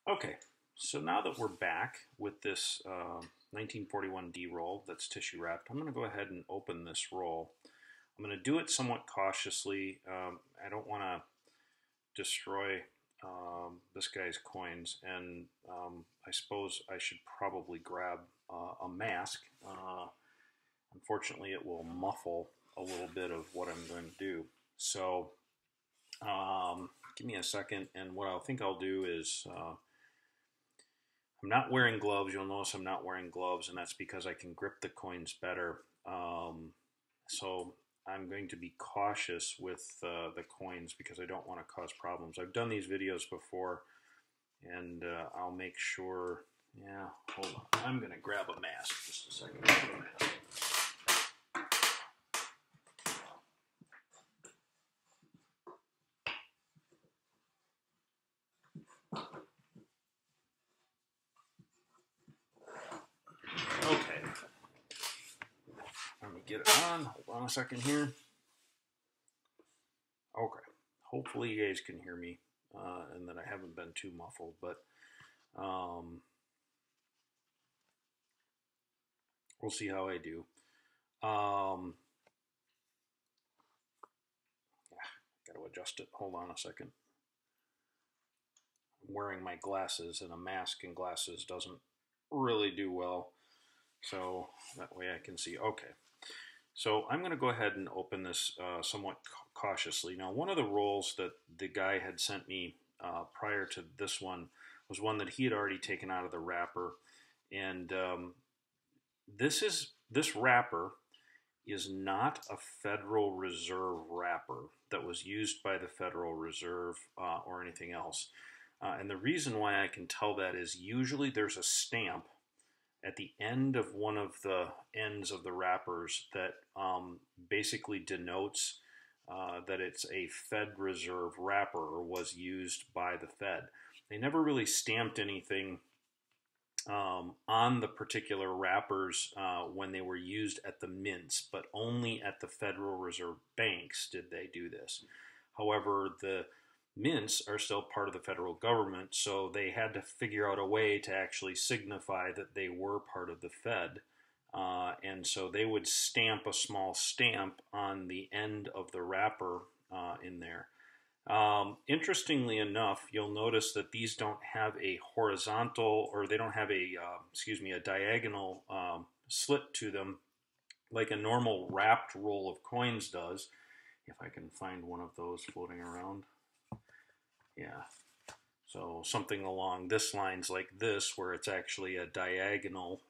Okay, so now that we're back with this 1941D roll that's tissue wrapped, I'm going to go ahead and open this roll. I'm going to do it somewhat cautiously. I don't want to destroy this guy's coins, and I suppose I should probably grab a mask. Unfortunately, it will muffle a little bit of what I'm going to do. So give me a second, and what I think I'll do is I'm not wearing gloves. You'll notice I'm not wearing gloves, and that's because I can grip the coins better. So I'm going to be cautious with the coins because I don't want to cause problems. I've done these videos before, and I'll make sure. Yeah, hold on. I'm going to grab a mask. Just a second. Okay. Let me get it on. Hold on a second here. Okay. Hopefully you guys can hear me and that I haven't been too muffled, but we'll see how I do. Yeah, got to adjust it. Hold on a second. I'm wearing my glasses, and a mask and glasses doesn't really do well. So that way I can see. Okay. So I'm going to go ahead and open this somewhat cautiously. Now, one of the rolls that the guy had sent me prior to this one was one that he had already taken out of the wrapper. And this wrapper is not a Federal Reserve wrapper that was used by the Federal Reserve or anything else. And the reason why I can tell that is usually there's a stamp at the end of one of the ends of the wrappers that basically denotes that it's a Fed Reserve wrapper or was used by the Fed. They never really stamped anything on the particular wrappers when they were used at the mints, but only at the Federal Reserve banks did they do this. However, the mints are still part of the federal government, so they had to figure out a way to actually signify that they were part of the Fed. And so they would stamp a small stamp on the end of the wrapper in there. Interestingly enough, you'll notice that these don't have a horizontal, or they don't have a diagonal slit to them like a normal wrapped roll of coins does. If I can find one of those floating around. Yeah, so something along this lines like this, where it's actually a diagonal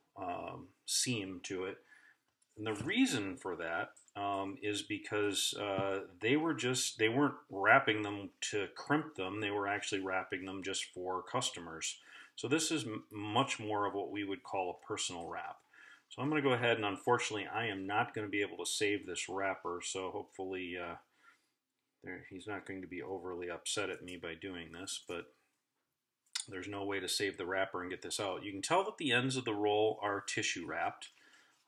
seam to it. And the reason for that is because they weren't wrapping them to crimp them. They were actually wrapping them just for customers. So this is much more of what we would call a personal wrap. So I'm going to go ahead, and unfortunately I am not going to be able to save this wrapper, so hopefully he's not going to be overly upset at me by doing this, but there's no way to save the wrapper and get this out. You can tell that the ends of the roll are tissue wrapped.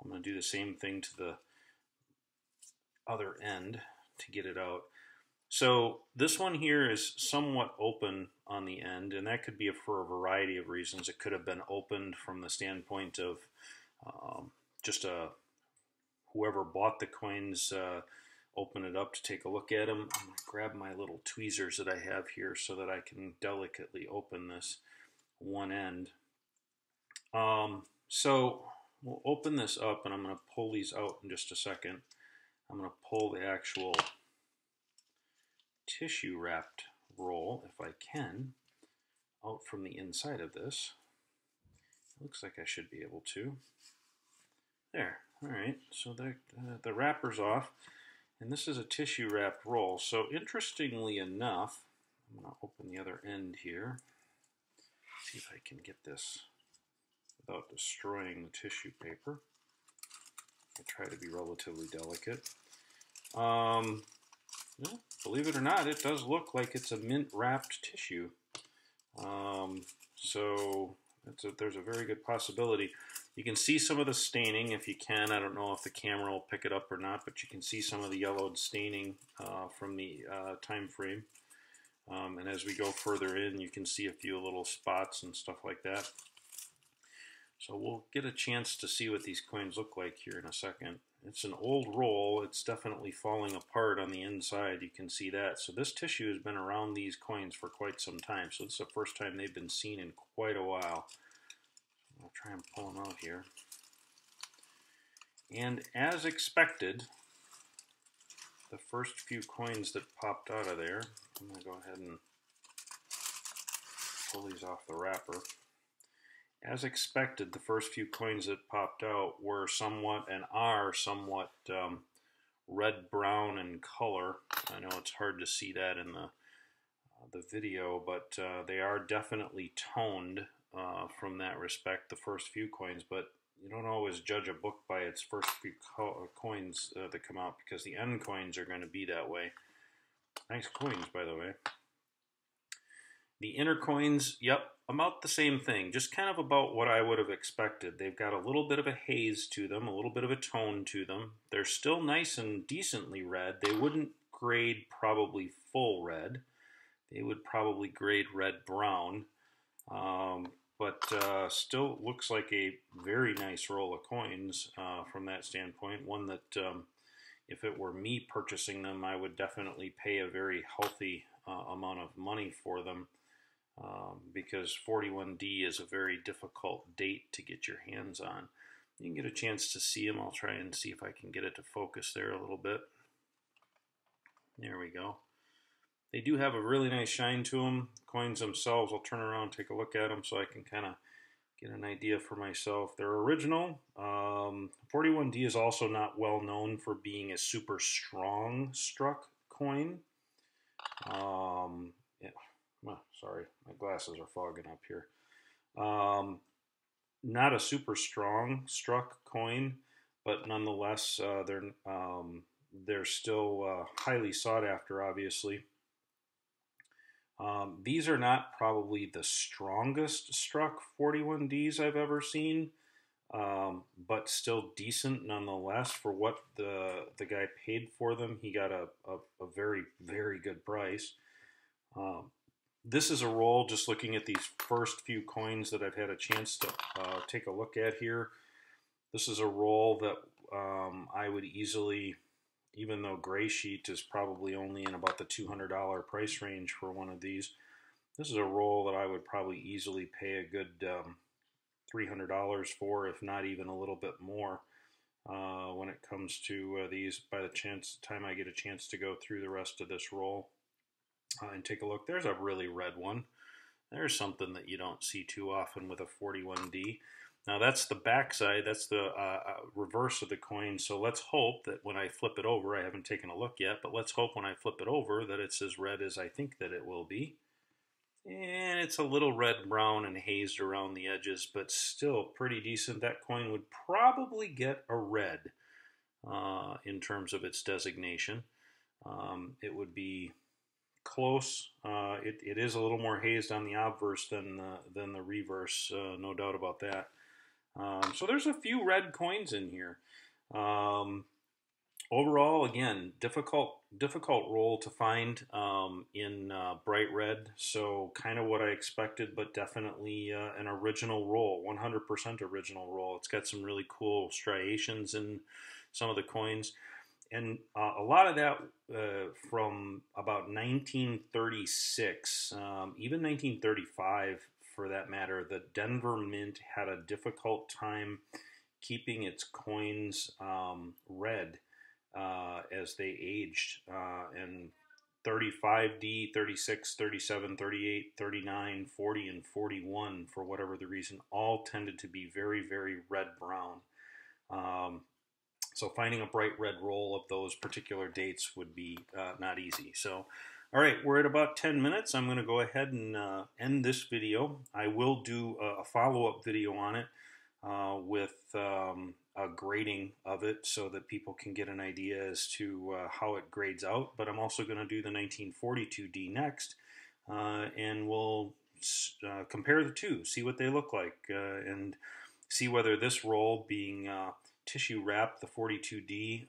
I'm going to do the same thing to the other end to get it out. So this one here is somewhat open on the end, and that could be for a variety of reasons. It could have been opened from the standpoint of just whoever bought the coins open it up to take a look at them. I'm going to grab my little tweezers that I have here so that I can delicately open this one end. So we'll open this up, and I'm going to pull these out in just a second. I'm going to pull the actual tissue wrapped roll, if I can, out from the inside of this. It looks like I should be able to. There. All right. So the wrapper's off. And this is a tissue wrapped roll. So interestingly enough, I'm going to open the other end here. See if I can get this without destroying the tissue paper. I try to be relatively delicate. Believe it or not, it does look like it's a mint wrapped tissue. So there's a very good possibility. You can see some of the staining if you can. I don't know if the camera will pick it up or not, but you can see some of the yellowed staining from the time frame. And as we go further in, you can see a few little spots and stuff like that. So we'll get a chance to see what these coins look like here in a second. It's an old roll. It's definitely falling apart on the inside. You can see that. So this tissue has been around these coins for quite some time. So this is the first time they've been seen in quite a while. I'll try and pull them out here. And as expected, the first few coins that popped out of there, I'm going to go ahead and pull these off the wrapper. As expected, the first few coins that popped out were somewhat and are somewhat red-brown in color. I know it's hard to see that in the video, but they are definitely toned from that respect, the first few coins. But you don't always judge a book by its first few coins that come out, because the end coins are going to be that way. Nice coins, by the way. The inner coins, yep, about the same thing, just kind of about what I would have expected. They've got a little bit of a haze to them, a little bit of a tone to them. They're still nice and decently red. They wouldn't grade probably full red. They would probably grade red-brown, but still looks like a very nice roll of coins from that standpoint. One that, if it were me purchasing them, I would definitely pay a very healthy amount of money for them. Because 41D is a very difficult date to get your hands on. You can get a chance to see them. I'll try and see if I can get it to focus there a little bit. There we go. They do have a really nice shine to them. Coins themselves, I'll turn around and take a look at them so I can kind of get an idea for myself. They're original. 41D is also not well known for being a super strong struck coin. Yeah. Oh, sorry, my glasses are fogging up here. Not a super strong struck coin, but nonetheless, they're still highly sought after, obviously. These are not probably the strongest struck 41Ds I've ever seen, but still decent nonetheless for what the guy paid for them. He got a very, very good price. This is a roll, just looking at these first few coins that I've had a chance to take a look at here. This is a roll that I would easily, even though Gray Sheet is probably only in about the $200 price range for one of these, this is a roll that I would probably easily pay a good $300 for, if not even a little bit more, when it comes to these, by the time I get a chance to go through the rest of this roll. And take a look. There's a really red one. There's something that you don't see too often with a 41D. Now that's the back side. That's the reverse of the coin. So let's hope that when I flip it over, I haven't taken a look yet, but let's hope when I flip it over that it's as red as I think that it will be. And it's a little red-brown and hazed around the edges, but still pretty decent. That coin would probably get a red in terms of its designation. It would be close. It is a little more hazed on the obverse than the reverse, no doubt about that. So there's a few red coins in here. Overall, again, difficult roll to find in bright red. So kind of what I expected, but definitely an original roll, 100% original roll. It's got some really cool striations in some of the coins. And a lot of that from about 1936, even 1935 for that matter, the Denver Mint had a difficult time keeping its coins red as they aged. And 35D, 36, 37, 38, 39, 40, and 41, for whatever the reason, all tended to be very, very red-brown. So finding a bright red roll of those particular dates would be not easy. So, all right, we're at about 10 minutes. I'm going to go ahead and end this video. I will do a follow-up video on it with a grading of it so that people can get an idea as to how it grades out. But I'm also going to do the 1942D next, and we'll compare the two, see what they look like, and see whether this roll being tissue wrapped, the 42D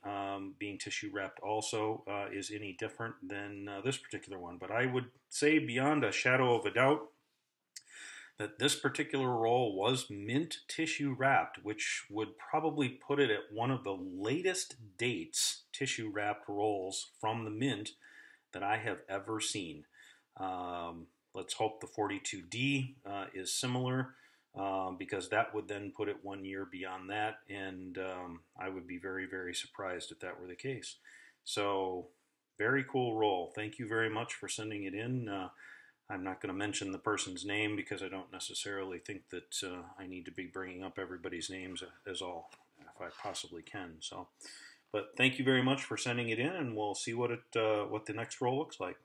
being tissue wrapped also, is any different than this particular one. But I would say beyond a shadow of a doubt that this particular roll was mint tissue wrapped, which would probably put it at one of the latest dates tissue wrapped rolls from the mint that I have ever seen. Let's hope the 42D is similar, because that would then put it 1 year beyond that, and I would be very, very surprised if that were the case. So, very cool roll. Thank you very much for sending it in. I'm not going to mention the person's name because I don't necessarily think that I need to be bringing up everybody's names as all, if I possibly can. So, but thank you very much for sending it in, and we'll see what the next roll looks like.